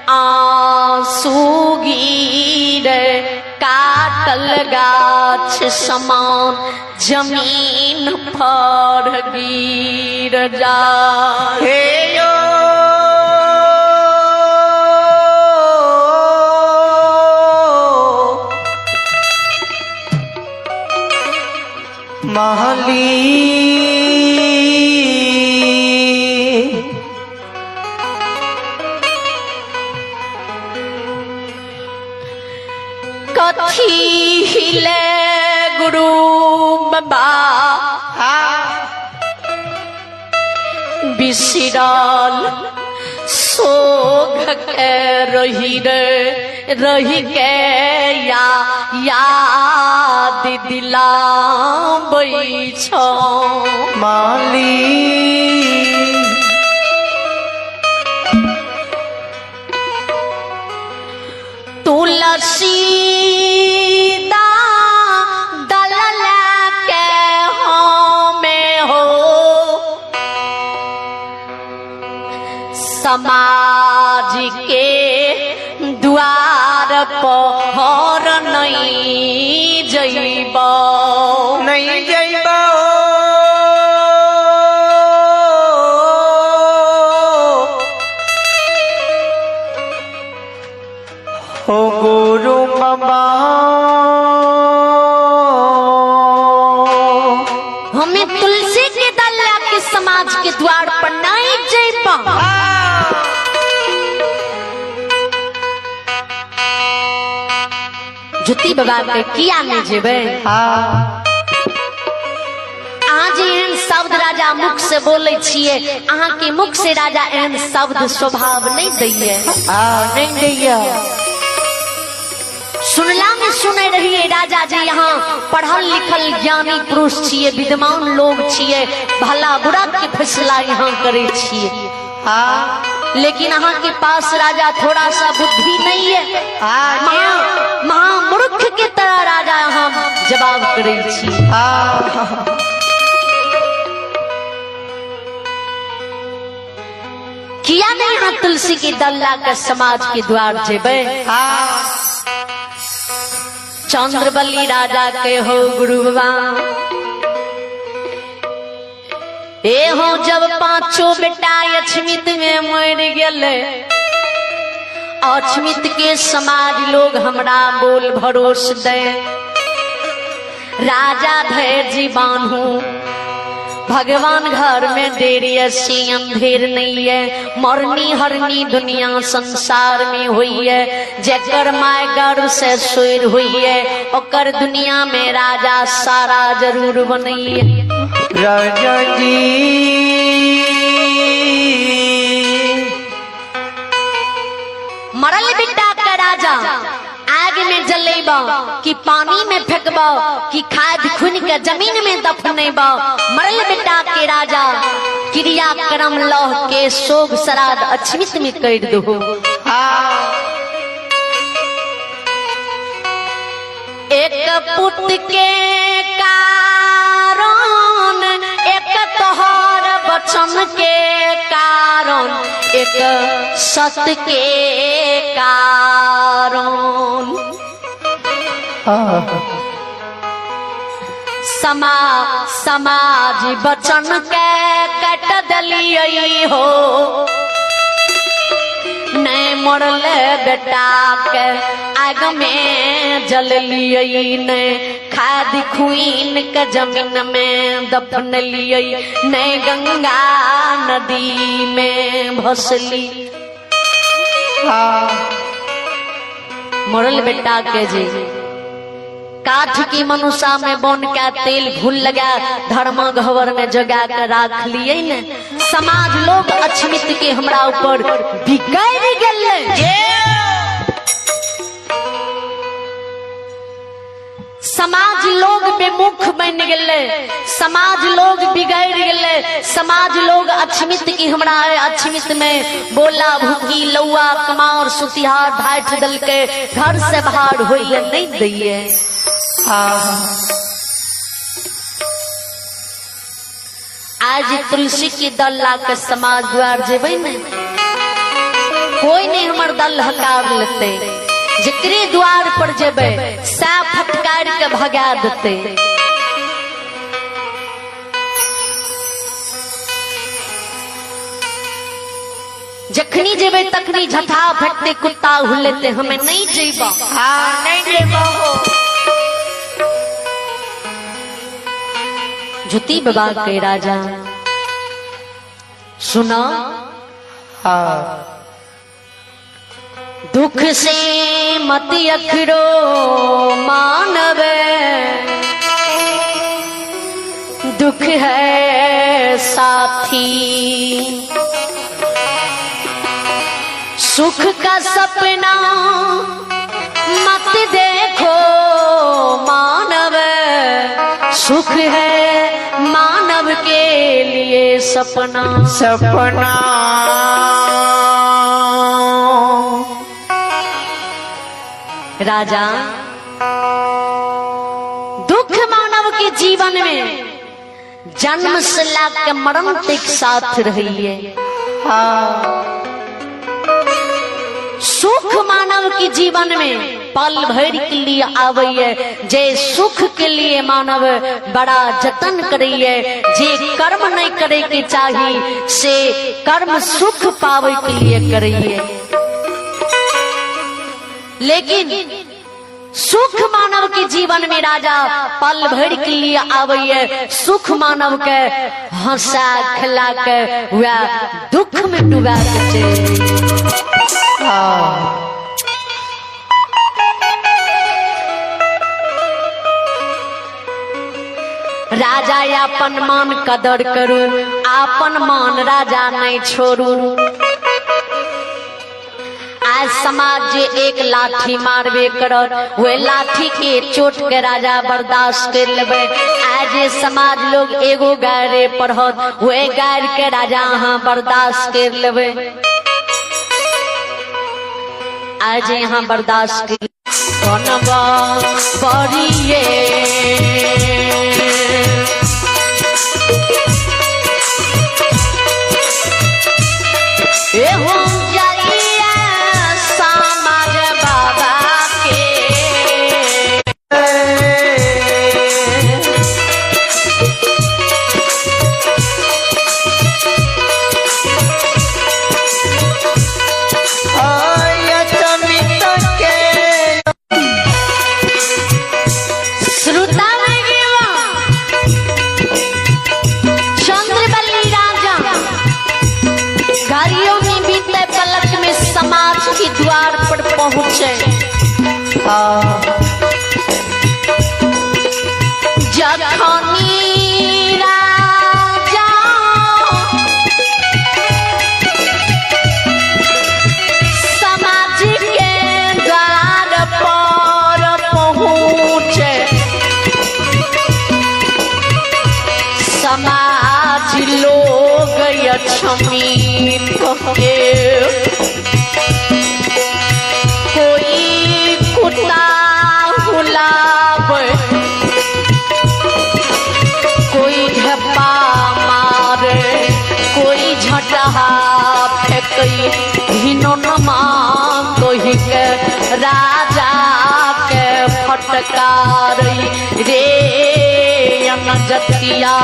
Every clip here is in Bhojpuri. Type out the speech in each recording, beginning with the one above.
आंसू गिरे काटल गाछ समान जमीन पर गिर जाए। हे यो महली कथी हिले गुरु बाबा बिसरल सोघ के रही रे रही के याद दिलाबै छौ माली तुलसी समाज के द्वार पर नहीं जइब नहीं जइब हो गुरु बाबा हमें तुलसी के दल्ला के समाज के द्वार पर नहीं जइब। जुती बाबा के किया नहीं जेबे। आज एहन शब्द राजा मुख से बोले छिए, अहाँ के मुख से राजा एहन शब्द स्वभाव नहीं दैये। नहीं दैया सुनला में सुने रहिए राजा जी यहाँ पढ़ल लिखल ज्ञानी पुरुष छिए, विद्वान लोग छिए, भला बुरा के फैसला यहाँ करे छिए। लेकिन अहाँ के पास राजा थोड़ा सा बुद्धि नहीं है। महामूर्ख के तरह राजा हम जवाब करे छी। किया नहीं यहाँ तुलसी के दल्ला के समाज के द्वार जेबे। चंद्रबली राजा के हो गुरु बाबा ए हो जब पांचों बेटा अछमित में मर गेले, अछमित के समाज लोग हमरा बोल भरोस दे। राजा धैर्य बान्हू भगवान घर में देरी ऐसी अंधेर नहीं है। मरनी हरनी दुनिया संसार में हुई है, जेकर माय गर्भ से सोर हुई है ओकर दुनिया में राजा सारा जरूर बनी है। राजा जी मरल बेटा का राजा आग में जलेब कि पानी में फेंकब कि खाद खुन के जमीन में दफनेब। मरल बेटा के राजा क्रियाक्रम लह के सोग श्राद्ध अछमित में कर दो। एक पुत्र के कारण, एक तोहर वचन के कारण, एक सत्य के कारण समाज वचन के कट दलिए हो। नहीं मरल बेटा के आग में जल लिए, नहीं खाद खुइन के जमीन में दफन लिए, नहीं गंगा नदी में भसली। मरल बेटा के जी काठ की मनुष्य में बन का तेल भूल लगा धर्म गहवर में जगा कर राख लिए न। समाज लोग अछमित के हमरा ऊपर बिगड़ गेले। समाज लोग बेमुख बन गेले, समाज लोग बिगड़ गेले, समाज लोग अछमित की हमरा अछमित में बोला भूखी लौआ कमार सुतिहार ढाठ दल के घर से बाहर होइए नहीं दैये। आज तुलसी की दल ला के समाज द्वार जेबे न, कोई नहीं हमर दल हकार लेते, जकरे द्वार पर जेबे सा फटकार के भगा देते। जखनी जेबे तखनी झठा फटते कुत्ता हुलेते, हमें नहीं जेबा। हाँ नहीं जेबा हो। जुती बाबा के राजा सुना, हाँ दुख से मत अखरो मानवे, दुख है साथी, सुख का सपना मत देखो मानव, सुख है मानव के लिए सपना। सपना राजा दुख मानव के जीवन में जन्म से लाकर मरण तक साथ रही है। हाँ सुख मानव के जीवन में पल भर के लिए आवे, जे सुख के लिए मानव बड़ा जतन करिए, जे कर्म नहीं करे के चाहिए से कर्म सुख पावे के लिए करिए। लेकिन सुख मानव के जीवन में राजा पल भर के लिए आवे, सुख मानव के हंसा खिला के वह दुख में डुबा के राजा अपन मान कदर करू, अपन मान राजा नहीं छोड़ू। आज समाज जे एक लाठी मारबे करत, वे लाठी के चोट के राजा बर्दाश्त कर लेबे। आज ये समाज लोग एगो गायरे पढ़त, वे गायर के राजा यहाँ बर्दाश्त कर लेबे। आज यहाँ बर्दाश्त कर बनवा पड़िए, द्वार पर पहुंचे। जखनी राजा समाज के द्वार पर पहुंचे, समाज लोग यक्षमी के कोई कुत्ता हुलाब, कोई ढप्पा मारे, कोई झटहा फेंकई, हिनोनमा कोई के राजा के फटकारी रे अनजतिया।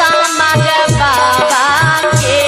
समाज बाबा के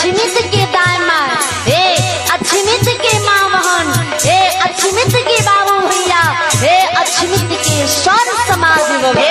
अक्षमित के दाई माँ, हे अक्षमित के माँ बहन, हे अक्षमित के बाबू भैया, हे अक्षमित के सर समाज बाबा।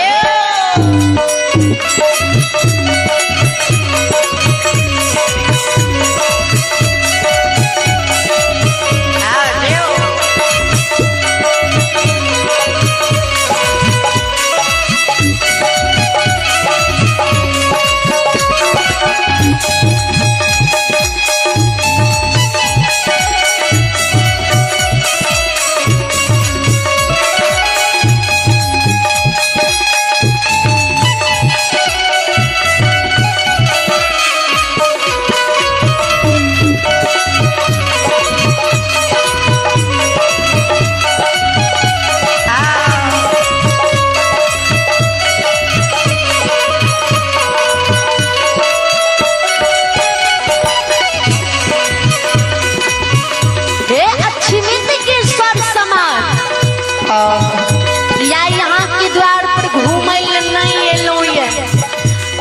या यहाँ के द्वार पर घूमे नहीं एलो ये,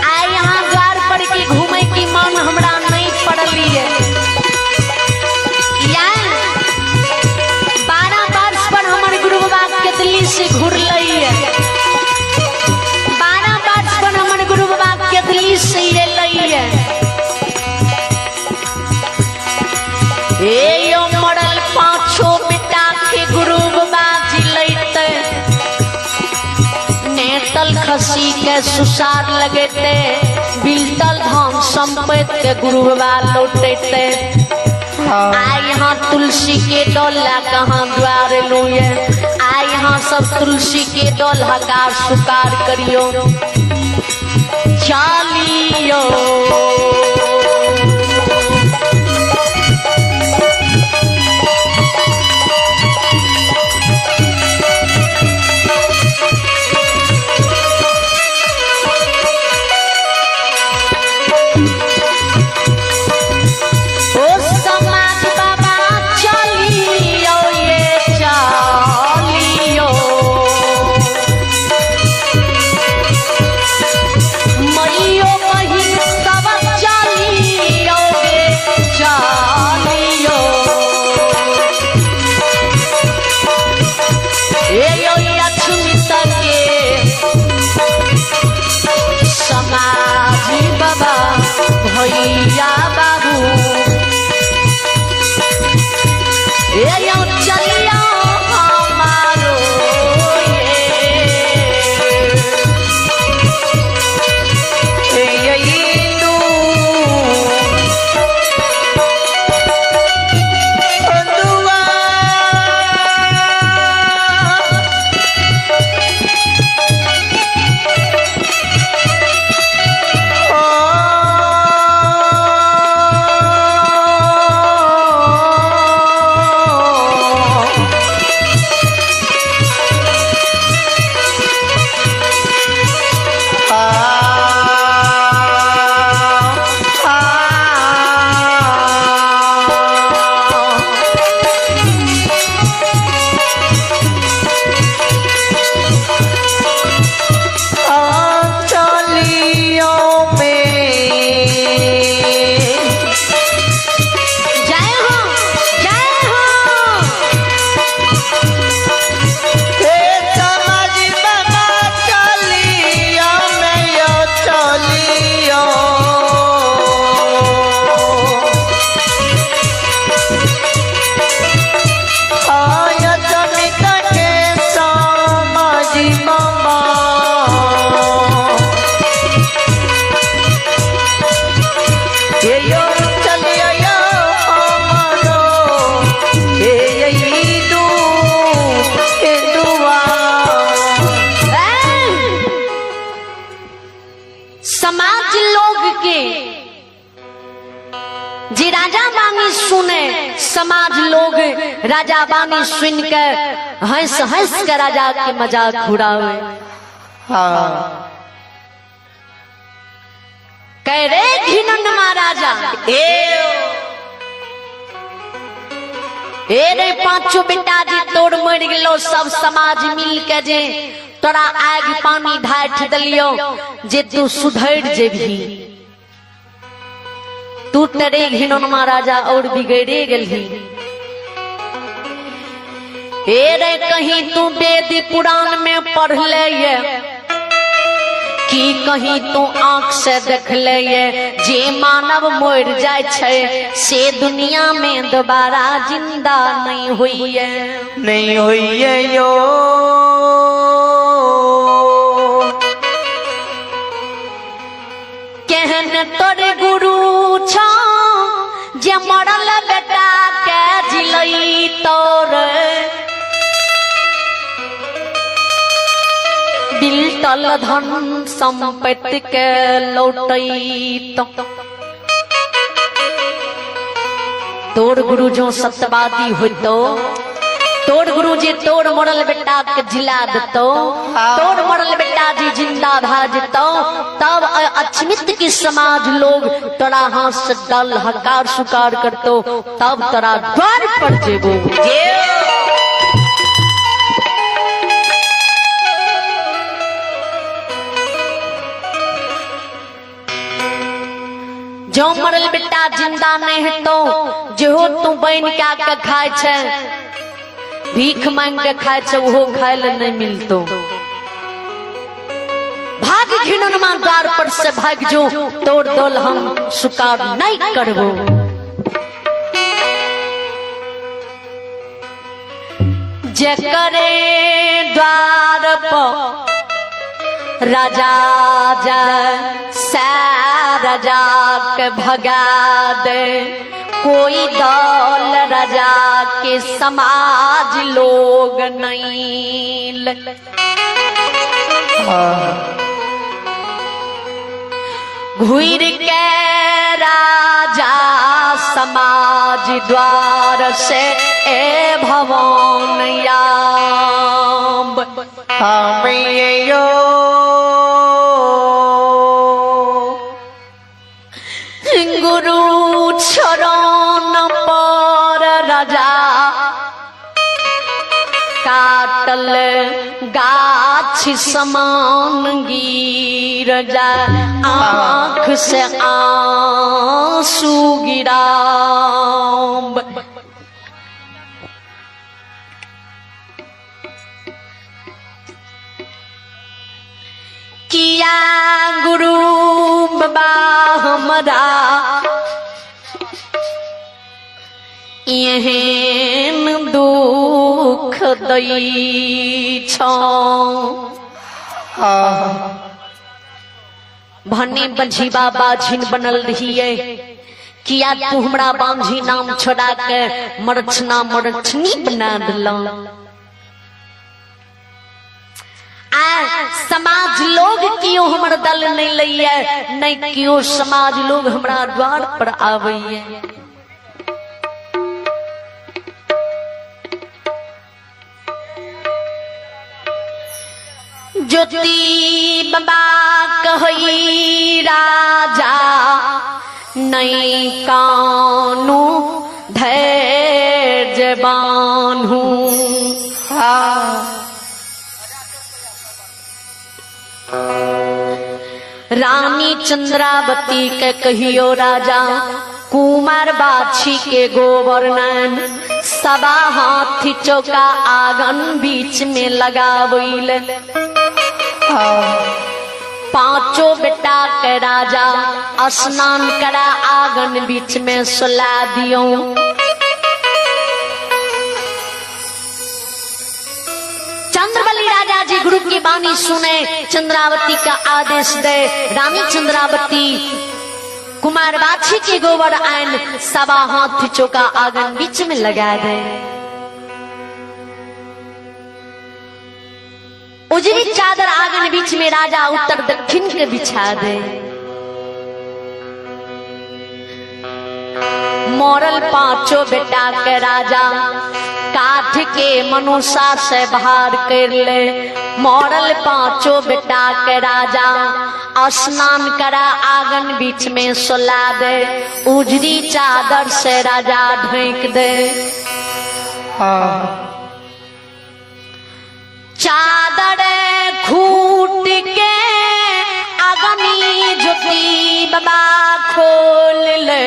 आ यहाँ द्वार पर के घूमे की मन हमरा नहीं पड़ली है। या 12 वर्ष पर हमारे गुरु बाबा के दिल्ली से घुरलई है, 12 वर्ष पर हमारे गुरु बाबा के दिल्ली से एलई है। ए यो मरल पाँचों बेटा के गुरु बाबा नेतल खसी के सुसार लगेते, बिलतल धाम संपत्ति के गुरु बाबा लौटेते। आ यहाँ तुलसी के डोला कहाँ द्वार लुए, आ यहाँ सब तुलसी के डोल हकार सुकार करियो चालियो। भैया बाबू ये चलिया हमारो जी राजा बानी सुने, समाज लोग राजा बानी सुन कर हंस हंस कर राजा के मजाक उड़ावे। हाँ कह रे घिनन महाराजा ए रे पांचों बेटा जी तोड़ मर गेलो, सब समाज मिल के जे तोरा आग पानी ढाठ दलियो जे तू सुधर जेबी। तू तरे घिनौनमा राजा और बिगड़े गलही। हे रे कहीं तू वेद पुराण में पढ़ ले ये, कि कहीं तू आंख से देख ले ये, जे मानव मोर जाय छे से दुनिया में दोबारा जिंदा नहीं हुई है, नहीं हुई है यो। कहन तोरे गुरु छा जे मरल बेटा के जिलई तोरे, बिलटल धन संपत्ति के लौटई तो। तोर गुरु जो सत्यवादी हो तो, तोर गुरु जी तोर मरल बेटा के जिला दतो, तोर मरल बेटा जी जिंदा भाजतो, तब अचमित की समाज लोग तोरा हाथ से डल हकार सुकार करतो, तब तोरा द्वार पर जेबो। जो मरल बेटा जिंदा नहीं है तो जो तू बन के खाए छे, भीख मांग के खाए छे, वो खाए ले नहीं मिलतो। भाग घिनौनमा द्वार पर से भाग जो, तोड़ दोल हम सुकार नहीं करबो। जेकरे द्वार पर राजा जा राजा के भगा दे, कोई दौल राजा के समाज लोग नहीं। घुर के राजा समाज द्वार से ए भवन याब हम यो। गुरु चरण पर राजा काटल गाछ समान गिर जा, आँख से आंसू गिरा। किया गुरु बाबा हमरा एहन दुख दई छौ, भने बंझी बाबा झिन बनल रहिए, किया तू हमरा बांझी नाम छोड़ा के मरछना मरछनी बना दिला। समाज लोग क्यों हमर दल नहीं लइए, नहीं क्यों समाज लोग हमरा द्वार पर आवे। ज्योति बाबा कही राजा नहीं कानू धैर्य बान्हू। रानी चंद्रावती के कहियो राजा, कुमार बाछी के गोवर्णन, सबा हाथी चौका आंगन बीच में लगावैल। पांचों बेटा के राजा स्नान करा आंगन बीच में सुला दियो। चंद्रबली राजा जी गुरु की वाणी सुने, चंद्रावती का आदेश दे। रानी चंद्रावती कुमार बाछी के गोबर आन सबा हाथ चौका आंगन बीच में लगा दे। उजरी चादर आंगन बीच में राजा उत्तर दक्षिण के बिछा दे। मरल पांचों बेटा के राजा काठ के मनुष्य से बाहर कर ले। मरल पांचों बेटा के राजा स्नान करा आंगन बीच में सुला दे। उजरी चादर से राजा ढक दे। चादर खूट के अग्नि ज्योति बाबा खोल ले।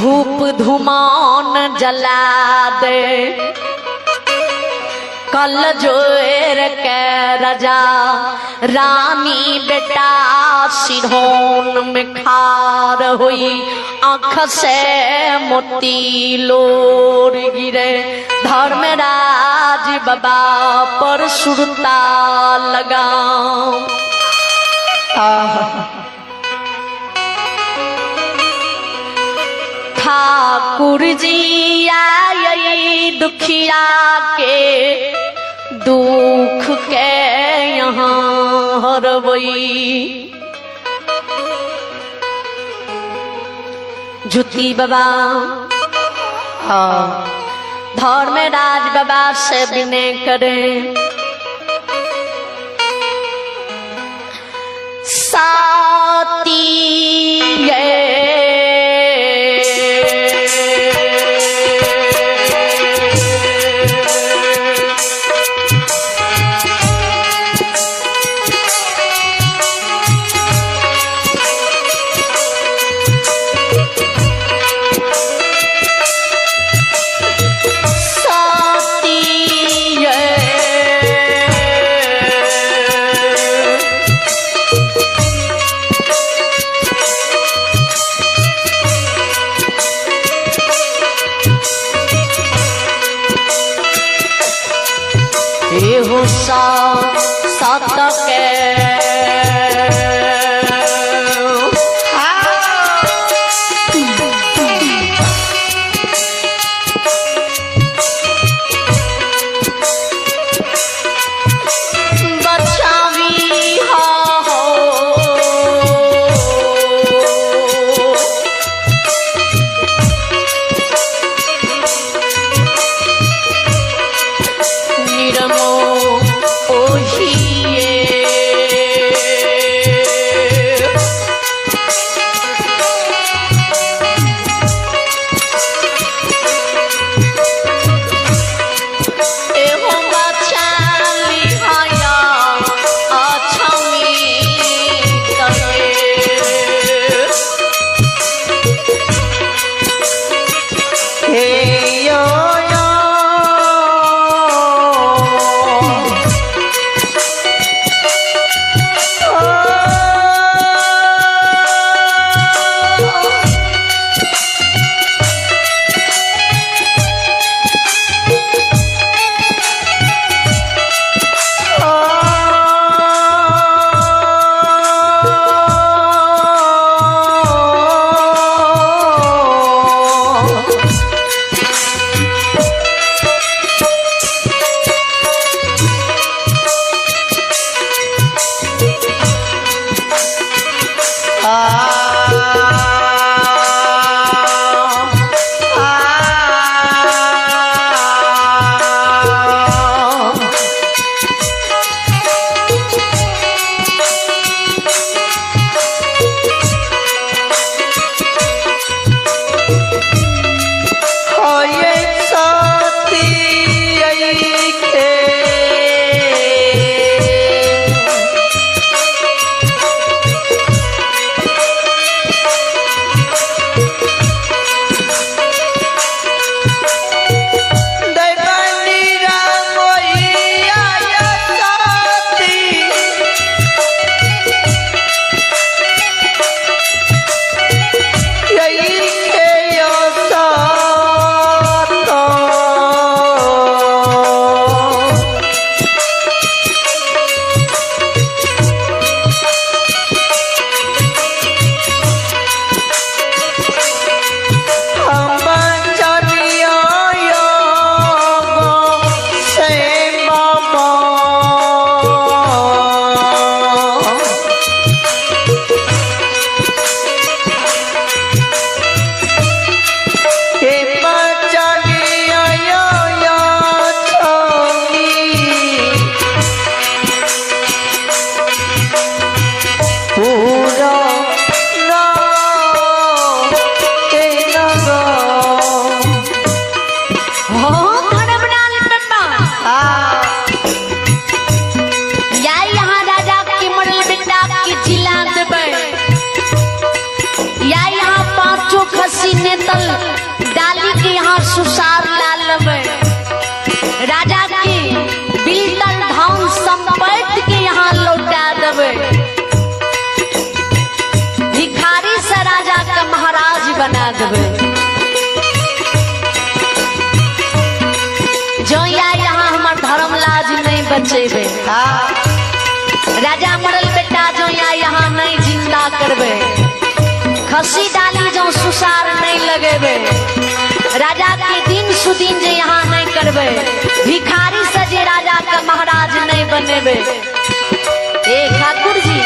धूप धुमान जला दे कल जोर के राजा रानी बेटा सिरहोन में खार हुई आँख से मोती लोर गिरे धर्मराज बाबा पर सुरता लगा। ठाकुर जी आई दुखिया के दुख के यहाँ हरवई। जुती बाबा धर्मराज बाबा से विनय करे साती सुसार ला लबे राजा की बिलतल धन संपत्ति के यहाँ लौटा देवे भिखारी से राजा का महाराज बना देवे जो यहाँ हमार धर्म लाज नहीं बचेबे राजा मरल बेटा जो यहाँ नहीं जिंदा करबे खसी डाली जो सुसार नहीं लगेबे राजा के दिन सुदिन जे यहाँ नहीं करबे भिखारी से जे राजा का महाराज नहीं बनेबे। ए ठाकुर जी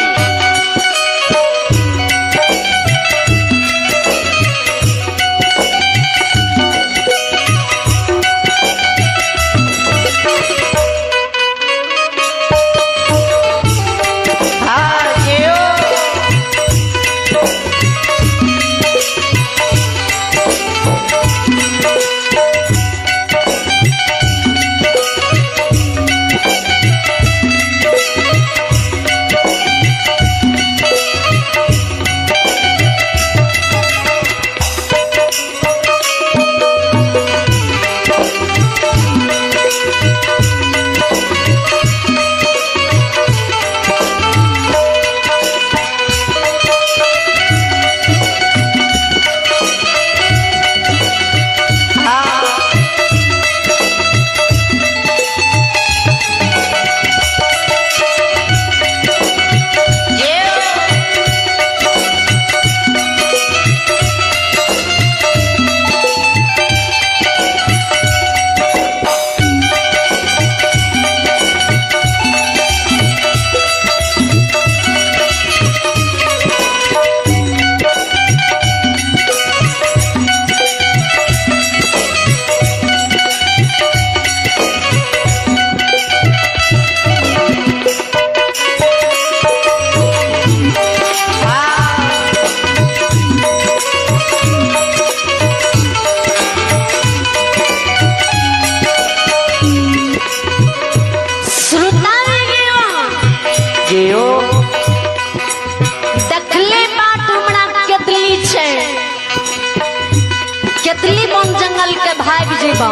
केतली बन जंगल के भाग जेबा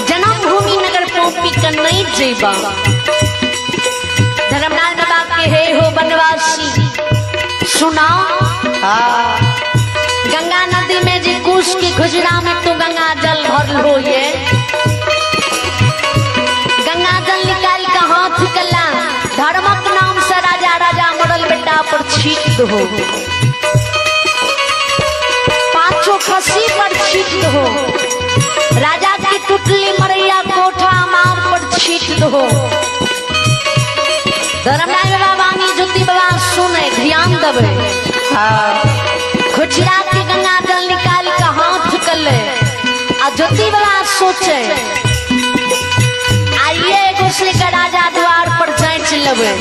जन्मभूमि नगर पोपी के नहीं जेबा धर्मराज बाबा के हे हो बनवासी सुनाओ गंगा नदी में जी कुश की खुजरा में तो गंगा जल भर हो ये गंगा जल निकाल के हाथ कला धर्मक नाम से राजा राजा मरल बेटा पर छीट हो खसी पर छीट हो राजा की टुटली मरैया कोठा मार पर छीट हो धर्मराज बाबा ज्योति बाबा सुने ध्यान देवे खुचरा के गंगा जल निकाल के हाथ कर ले आ ज्योति बाबा सोचे आइए दूसरे का राजा द्वार पर जांच लेवे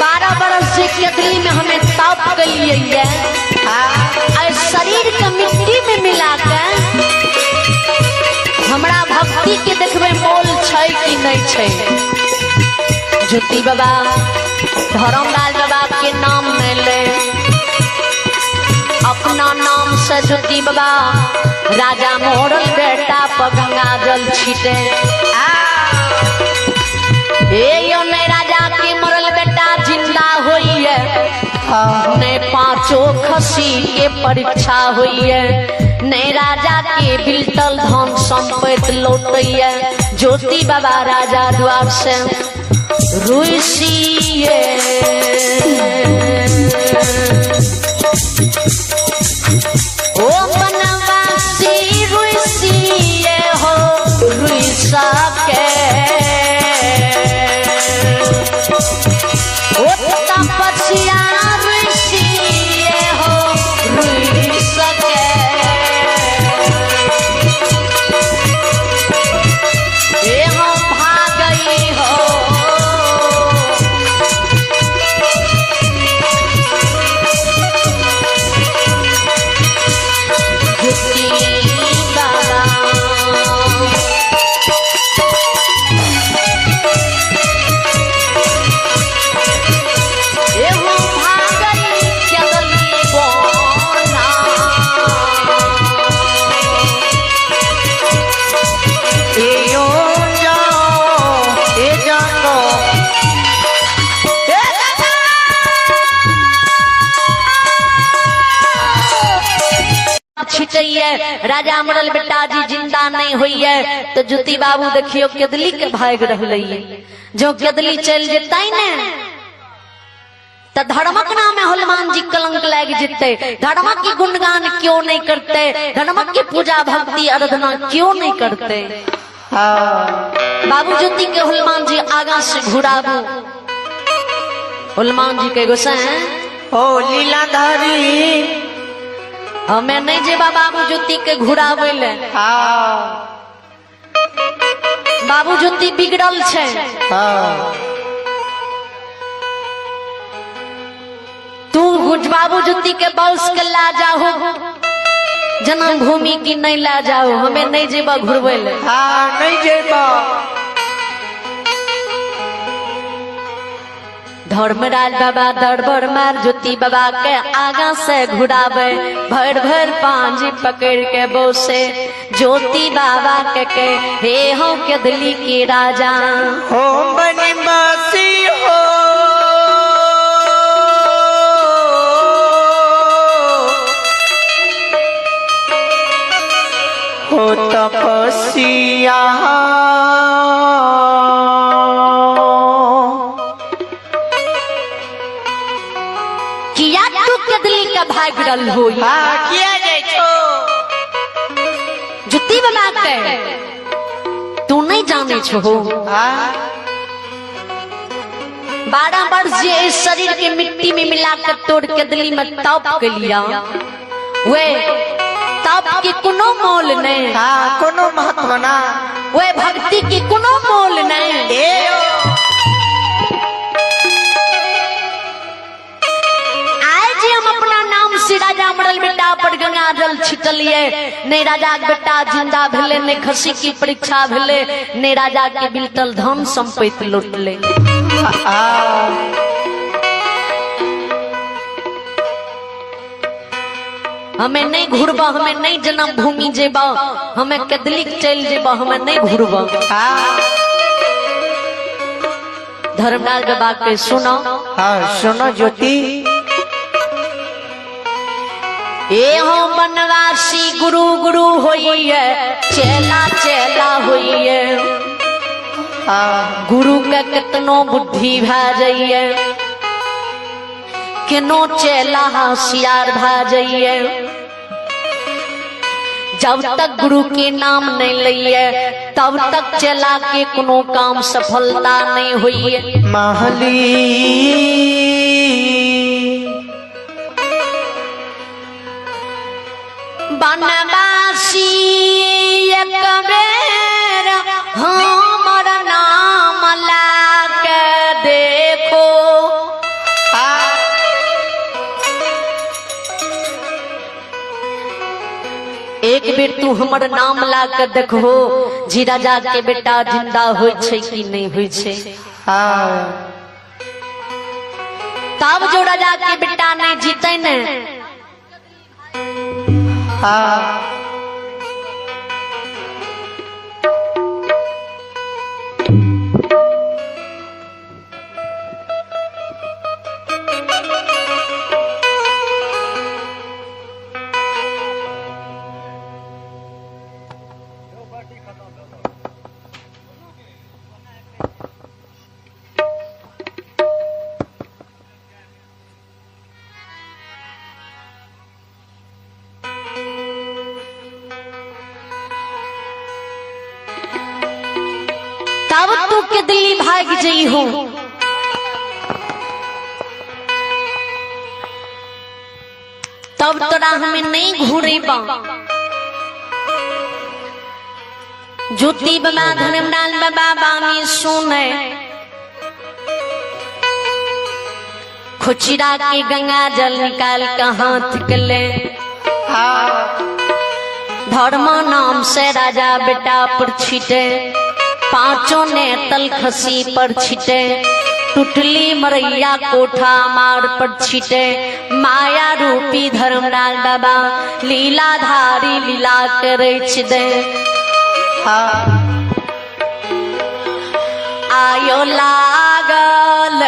12 बरस से केतली में हमें ताप कर लिए शरीर के मिट्टी में मिलाकर हमरा भक्ति के देखबे मोल छै कि नहीं छै ज्योति बाबा धर्मराज बाबा के नाम में ले अपना नाम से ज्योति बाबा राजा मोरल बेटा पर गंगा जल छीटे यो नहीं राजा के मरल बेटा जिंदा होई है ने पांचों खसी के परीक्षा हुई है ने राजा के बिलतल धन संपत्ति लौटैया ज्योति बाबा राजा द्वार से रुइसिए ओ बनवासी रुइसिए हो रुइसा के ओ तपस्या है राजा मरल बेटा जी जिंदा नहीं हुई है। तो ज्योति बाबू देखियो केदली के भाग रही है। जो केदली चल जेता ने तो धर्मक नाम हनुमान जी कलंक लग जेते। धर्मक की गुणगान क्यों नहीं करते, धर्मक की पूजा भक्ति आराधना क्यों नहीं करते। बाबू ज्योति के हनुमान जी आगा से घुराबू। हनुमान जी के गुस्सा है ओ लीलाधारी हमें नहीं जेबा बाबू ज्योति के घुरावे ले। बाबू ज्योति बिगड़ल छे। तू बाबू ज्योति के बौस के ला जाओ जन्मभूमि की नहीं ला जाओ। हमें नहीं जेबा घुरवे ले। नहीं जेबा। धर्मराज बाबा दरबार मार ज्योति बाबा के आगा से घुरावे। भर भर पांजी पकड़ के बोसे ज्योति बाबा के हे हो केदली के राजा हो बनवासी हो तपस्या किया तू केदली का भाग रल हो। किया जाए छो ज्योति बाबा के तू नहीं जाने छो। 12 वर्ष जे इस शरीर के मिट्टी में मिलाकर तोड़ केदली में तप के लिया वे तप की कोनो मोल नहीं। कोनो महत्व ना वे भक्ति की कोनो मोल नहीं। आज हम अपना नाम से राजा मरल बेटा पर गंगा जल छिटलिए। नहीं राजा के बेटा जिंदा भेले, नहीं खसी की परीक्षा भेले, नहीं राजा के बिलतल धन संपत्ति लुटले। हमें नहीं घुरबा, हमें नहीं जन्म भूमि जेबा, हमें केदली चल जेबा, हमें नहीं घुरबा। धर्मराज बाबा के सुनो। सुनो ज्योति। ये हो बनवासी गुरु गुरु होई है, चेला चेला होई है। गुरु के कितनो बुद्धि भा जाइए, केनो चेला होशियार भा जाइए। जब तक गुरु के नाम नहीं लिये तब तक चेला के कोनो काम सफलता नहीं हुई। महली बनवासी एक बेर हमर नाम ला के देखो। एक बेर तू हमर नाम ला के देखो जी राजा के बेटा जिंदा होय छै कि नहीं होय छै। तब जो राजा के बेटा नहीं जीते ने तब तू के दिल्ली भाग जई हो। तब तोरा हमें नहीं घूरेबा। ज्योति बाबा धर्मराज बाबा बामी सुने खुचिरा के गंगा जल निकाल के हाथ के ले। धर्म नाम से राजा बेटा पर छिटे, पांचों ने तल खसी पर छिटे। टुटली मरैया कोठा मार पर छिटे। माया रूपी धर्मराज बाबा लीलाधारी लीला करे छिदे। आयो लागल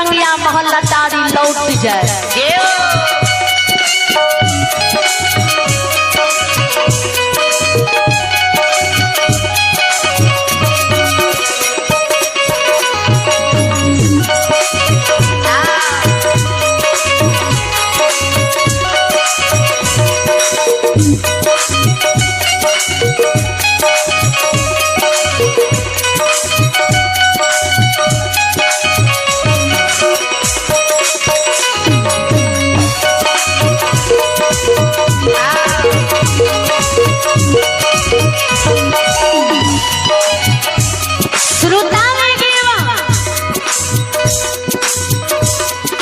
नौरंगिया महल अटारी लौट जाए।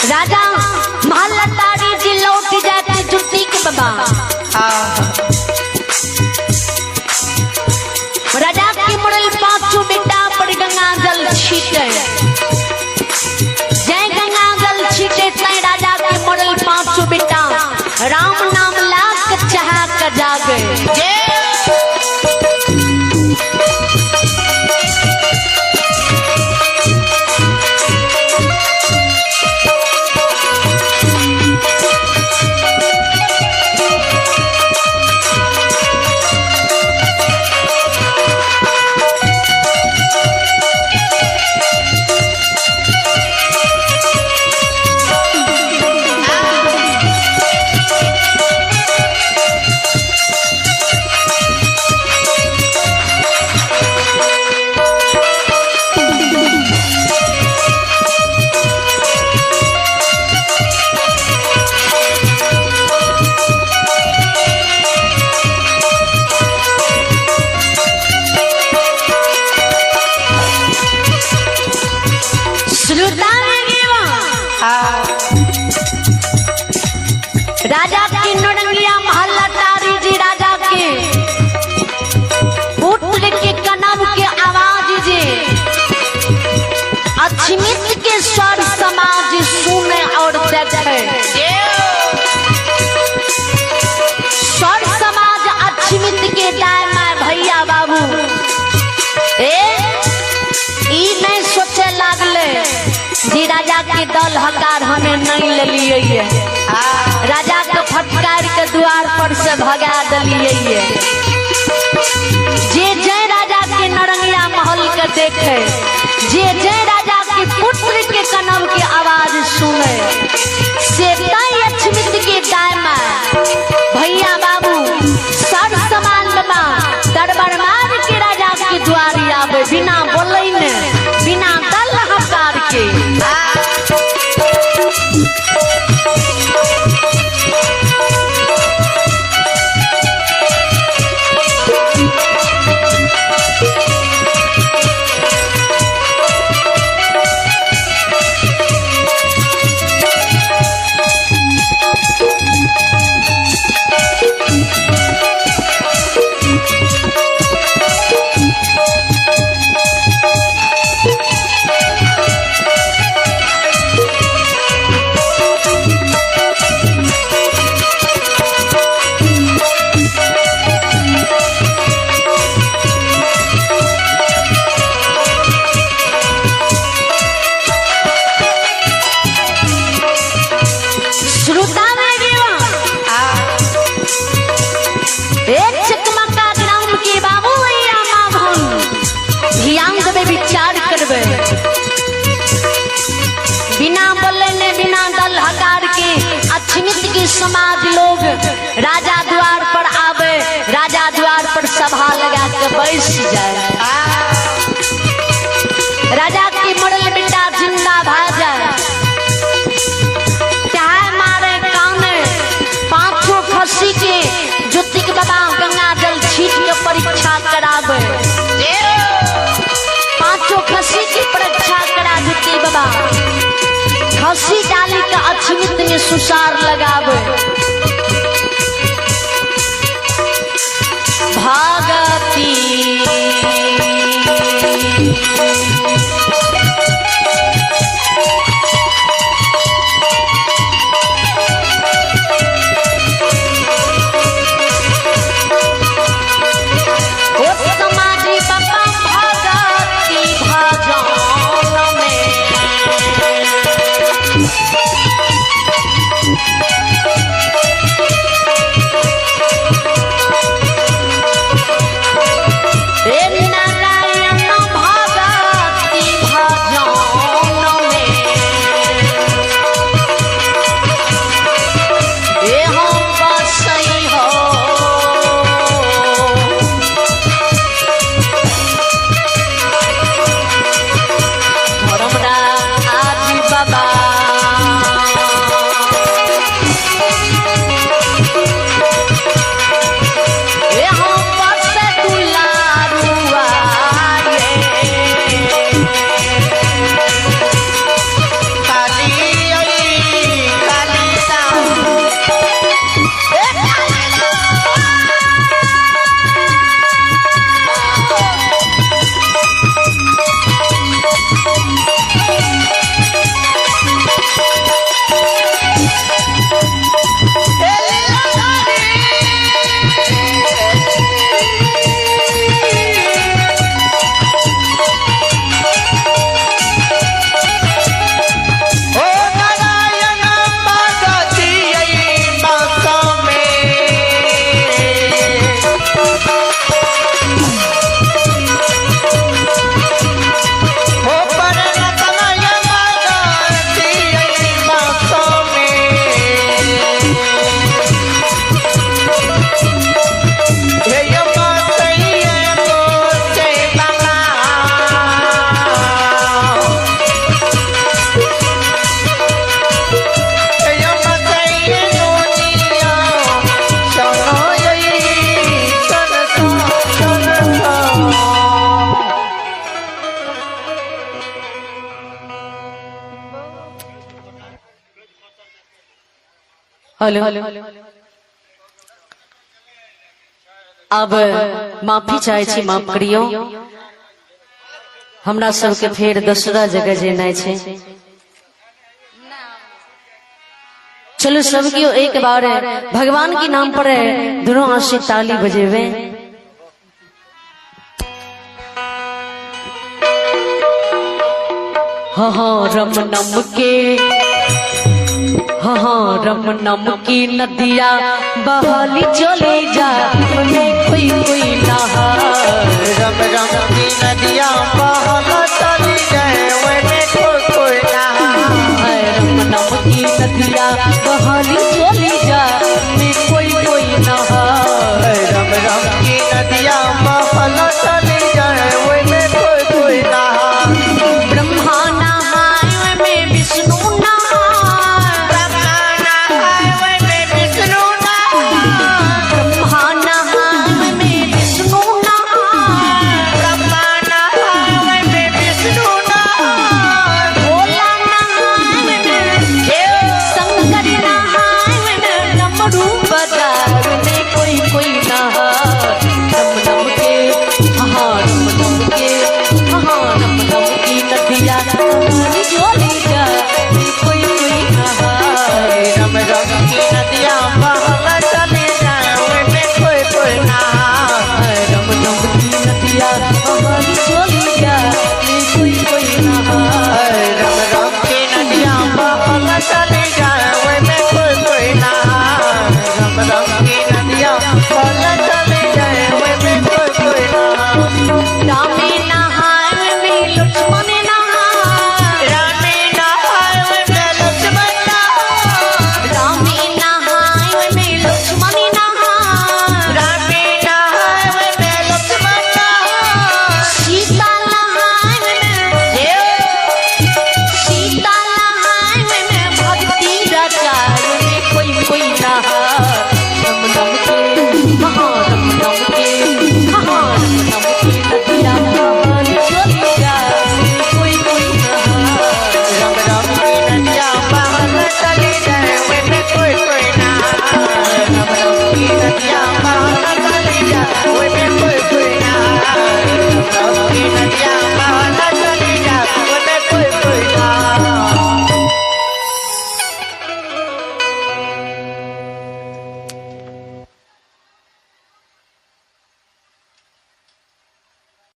राजा महल अटारी जी लौट जाते जुटी के बाबा। राजा के मरल पांचों बेटा पर गंगा जल छीटे, जय गंगा जल छीटे तय राजा के मरल पांचों बेटा राम नाम लाख चाह कर जागे। राजा की नौरंगिया महल अटारी जी राजा के पुत्र के कनव के आवाज जे अछमित के स्वर समाज सुने और देखे। स्वर समाज अछमित के दायमा भैया बाबू नहीं सोचे लागले जी राजा के दल हकार हमें नहीं ले लिए, राजा के फटकार के द्वार पर से भगा दिलिए। जे जय राजा के नौरंगिया महल के देखे, जे जय राजा के पुत्र के कनव के आवाज सुने, से तय अछमित के दायमा भैया बाबू सर समान दरबार मार के राजा के द्वार आवे बिना बोले ने, बिना दल हकार के। समाज लोग राजा द्वार पर आवे, राजा द्वार पर सभा लगा के बैठ जाए। राजा की मरल बेटा जिंदा भाजा चाहे मारे काने पांचों खसी के ज्योतिक बाबा गंगा जल छीट के परीक्षा करावे। पांचों खसी की परीक्षा करा ज्योति बाबा खसी डाली का अछमित में सुसार लगावे। भागती समाधि बाबा भागती भजन में हेलो अब माफी चाहे छी, माफ करियो। हमरा सबके फेर दूसरा जगह जेनाइ छै। चलो सब कियो एक बार भगवान के नाम पर दोनों हाथ से ताली बजेवे। हाँ रम नम के, हाँ रम नम की नदिया बहाली चले जा, कोई कोई नहा। रम रम की नदिया बहला चली जाए, में कोई नहा। रम नम की नदिया बहाली चली जा, कोई नहा। रम रम की नदिया बहला चली जाए, में कोई नहा। ब्रह्मा नहाए में विष्णु नहाए, ब्रह्मा नहाए में विष्णु नहाए। ब्रह्मा नहाए में विष्णु नहाए, ब्रह्मा नहाए में विष्णु नहाए। भोला नहाए में शंकर नहाए में डमरू बजाए में कोई नहाए। रम नम के, हाँ रम नम के, हाँ रम नम की नदिया